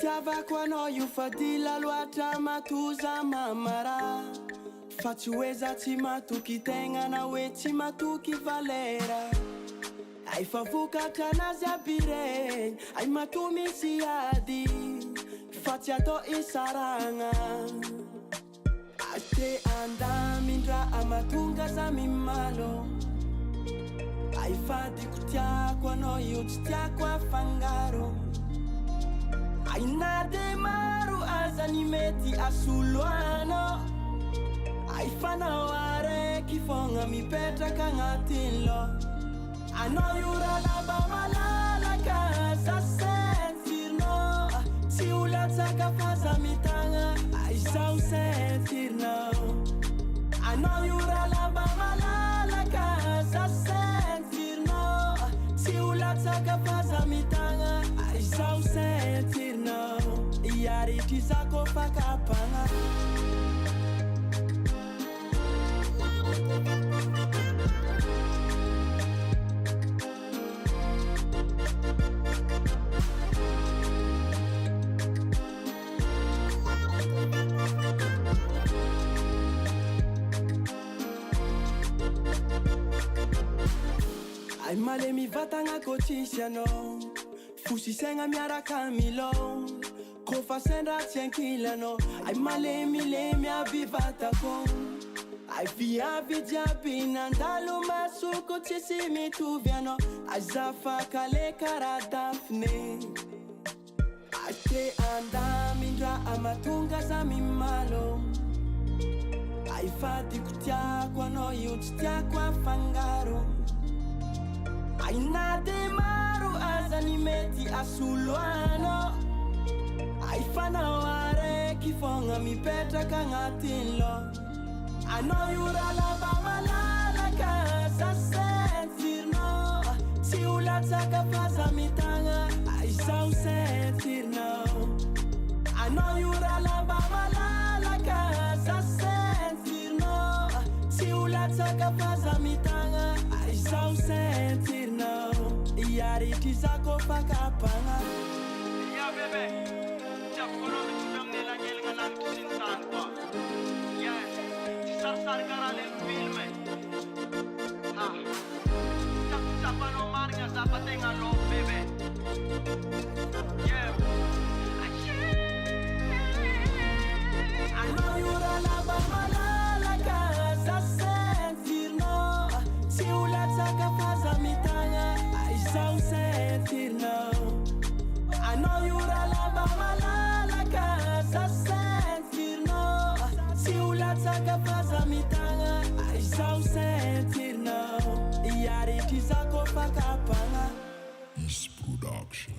Itiavako anao io fa dila loatra matoza mamara, fa tsy hoeza tsy matoky tegna na hoe tsy matoky valera. Ay fa vokatra anazy aby regny, ay mato misy ady fa tsy atao isaragna. Ate andamindra amatonga za mimalo, ay fadiko tiako anao io tsy tiako afangaro. Ay na de maro aza ny mety asolo anao, ay fanao araiky fogna mipetraka agnatin'ny lo. Anao io ralaba malalaka za sentirnao, tsy ho latsaka fa za mitagna ay zaho sentirnao. Anao io ralaba malalaka za sentirnao, tsy ho latsaka fa za mitagna ay zaho sentirnao. Iaritry za kofa kapagna. Ay male mivatagna ko tsisy anao, fosisaigna miaraka milao. Kofa sendra tsy ankilanao, ay malemy aby vatako. Ay viavy jiaby nandalo masoko tsisy mitovy anao, ay zafakale kara Dafne. Ate andamindra amatonga za mimalo, ay fadiko tiako anao io tsy tiako afangaro. Ay na de maro aza ny mety asolo anao, ay fanao araiky fogna mipetraka agnatin'ny lo. Anao io ralaba malalaka za sentirnao, tsy ho latsaka fa za mitagna ay zaho sentirnao. Anao io ralaba malalaka za sentirnao, tsy ho latsaka fa za mitagna ay zaho sentirnao. Iaritry za kofa kapagna. Yeah, baby. Tiap kono tu film ni lagi dengan sinsan ko. Yeah, sar karale film. Ha. Siapa no marnya siapa tengah lo baby. Yeah. Anao io ralaba malalaka za sentirnao, tsy ho latsaka fa za mitagna ay zaho sentirnao. Anao io ralaba malalaka za sentirnao, tsy ho latsaka fa za mitagna ay zaho sentirnao. Iaritry za kofa kapagna. East Production.